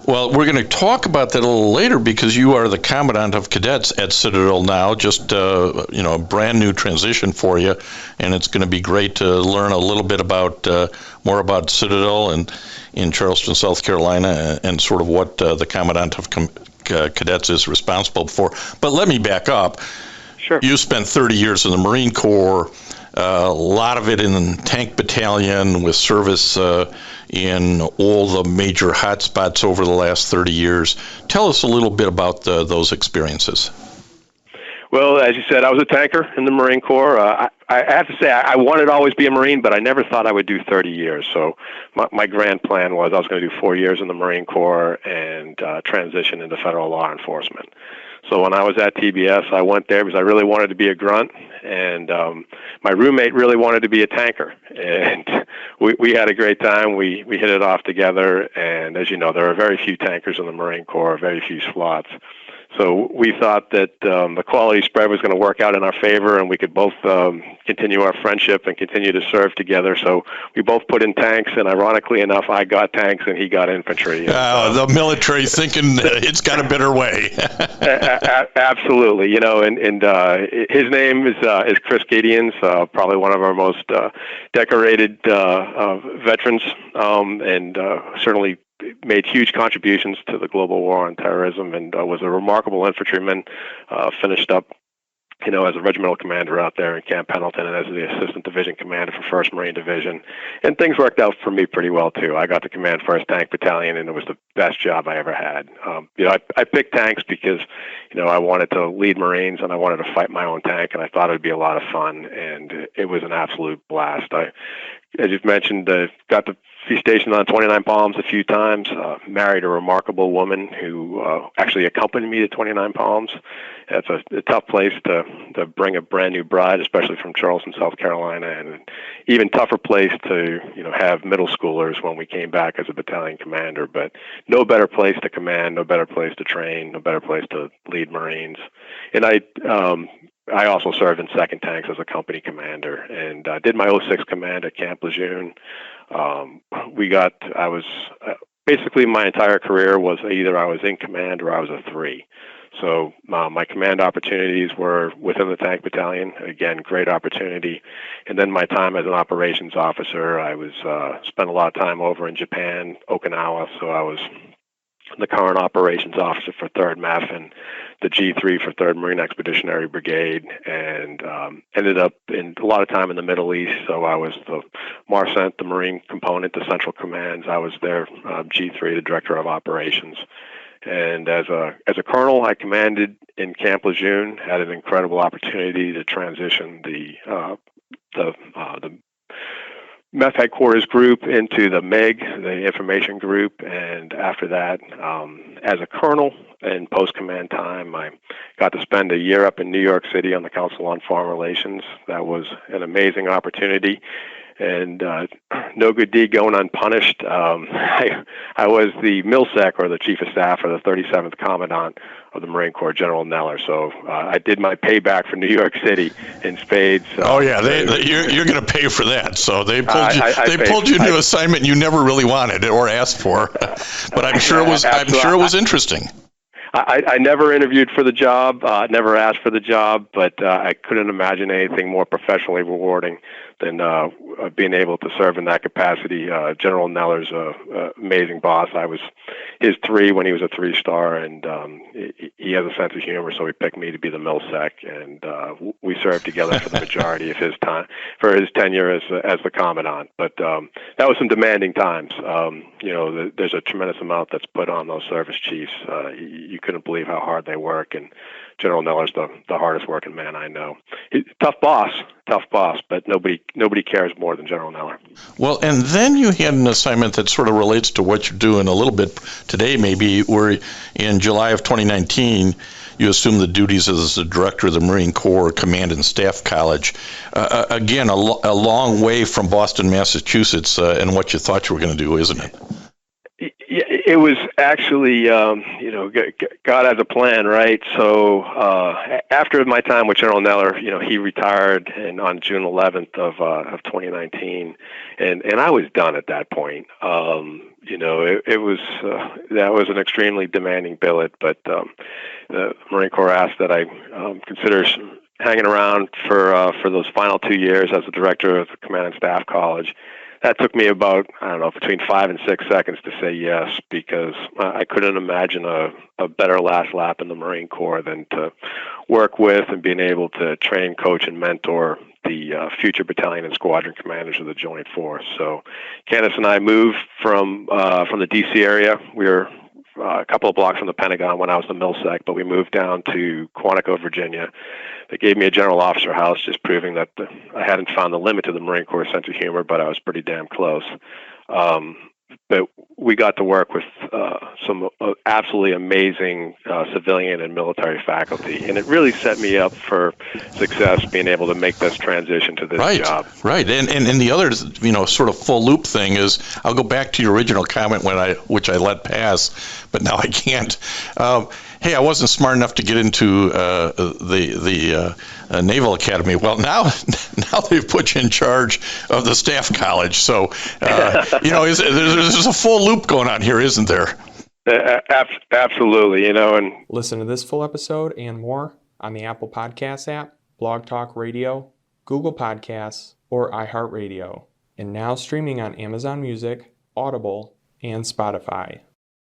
Well, we're going to talk about that a little later because you are the Commandant of Cadets at Citadel now, just a brand new transition for you, and it's going to be great to learn a little bit about more about Citadel and in Charleston, South Carolina, and sort of what the Commandant of Cadets is responsible for. But let me back up. Sure. You spent 30 years in the Marine Corps, a lot of it in Tank Battalion with service in all the major hotspots over the last 30 years. Tell us a little bit about those experiences. Well, as you said, I was a tanker in the Marine Corps. I have to say, I wanted to always be a Marine, but I never thought I would do 30 years. So my grand plan was I was going to do 4 years in the Marine Corps and transition into federal law enforcement. So when I was at TBS, I went there because I really wanted to be a grunt, and my roommate really wanted to be a tanker. And we had a great time. We hit it off together, and as you know, there are very few tankers in the Marine Corps, very few slots. So we thought that the quality spread was going to work out in our favor, and we could both continue our friendship and continue to serve together. So we both put in tanks, and ironically enough, I got tanks and he got infantry. The military thinking it's got a better way. Absolutely, and his name is Chris Gideons, probably one of our most decorated veterans, and certainly made huge contributions to the global war on terrorism, and was a remarkable infantryman. Finished up, as a regimental commander out there in Camp Pendleton, and as the assistant division commander for 1st Marine Division. And things worked out for me pretty well too. I got to command 1st Tank Battalion, and it was the best job I ever had. I picked tanks because, I wanted to lead Marines and I wanted to fight my own tank, and I thought it would be a lot of fun, and it was an absolute blast. As you've mentioned, got to be stationed on 29 Palms a few times, married a remarkable woman who actually accompanied me to 29 Palms. It's a tough place to bring a brand new bride, especially from Charleston, South Carolina, and an even tougher place to have middle schoolers when we came back as a battalion commander. But no better place to command, no better place to train, no better place to lead Marines. And I also served in 2nd Tanks as a company commander, and did my 06 command at Camp Lejeune. I was basically my entire career was either I was in command or I was a 3. So my command opportunities were within the Tank Battalion. Again, great opportunity. And then my time as an operations officer, I was spent a lot of time over in Japan, Okinawa. So I was the current operations officer for 3rd MEF and the G3 for 3rd Marine Expeditionary Brigade, and ended up in a lot of time in the Middle East. So I was the MARCENT, the Marine component, the Central Commands. I was their G3, the Director of Operations. And as a colonel, I commanded in Camp Lejeune, had an incredible opportunity to transition the MEF headquarters group into the MEG, the information group, and after that, as a colonel in post-command time, I got to spend a year up in New York City on the Council on Foreign Relations. That was an amazing opportunity, and no good deed going unpunished. I was the MILSEC, or the Chief of Staff, for the 37th Commandant of the Marine Corps, General Neller. So I did my payback for New York City in spades. You're going to pay for that. So they pulled you into an assignment you never really wanted or asked for, but I'm sure it was interesting. I never interviewed for the job, never asked for the job, but I couldn't imagine anything more professionally rewarding than being able to serve in that capacity. General Neller's an amazing boss. I was his 3 when he was a 3-star, and he has a sense of humor, so he picked me to be the MILSEC, and we served together for the majority of his time, for his tenure as the Commandant. But that was some demanding times. There's a tremendous amount that's put on those service chiefs. You couldn't believe how hard they work, and General Neller's the hardest working man I know. Tough boss, but nobody cares more than General Neller. Well, and then you had an assignment that sort of relates to what you're doing a little bit today, maybe, where in July of 2019, you assumed the duties as the director of the Marine Corps Command and Staff College. Again, a long way from Boston, Massachusetts, and what you thought you were going to do, isn't it? It was actually, God has a plan, right? So after my time with General Neller, he retired on June 11th of 2019, and I was done at that point. It was that was an extremely demanding billet, but the Marine Corps asked that I consider hanging around for those final 2 years as the director of the Command and Staff College. That took me about, between 5 and 6 seconds to say yes, because I couldn't imagine a better last lap in the Marine Corps than to work with and being able to train, coach, and mentor the future battalion and squadron commanders of the Joint Force. So Candace and I moved from the D.C. area. We were a couple of blocks from the Pentagon when I was the MILSEC, but we moved down to Quantico, Virginia. They gave me a general officer house, just proving that I hadn't found the limit to the Marine Corps sense of humor, but I was pretty damn close. But we got to work with some absolutely amazing civilian and military faculty, and it really set me up for success being able to make this transition to this job. Right, and the other, sort of full loop thing is, I'll go back to your original comment which I let pass, but now I can't. Hey, I wasn't smart enough to get into the Naval Academy. Well, now they've put you in charge of the Staff College. So, there's a full loop going on here, isn't there? Absolutely, and listen to this full episode and more on the Apple Podcasts app, Blog Talk Radio, Google Podcasts, or iHeartRadio. And now streaming on Amazon Music, Audible, and Spotify.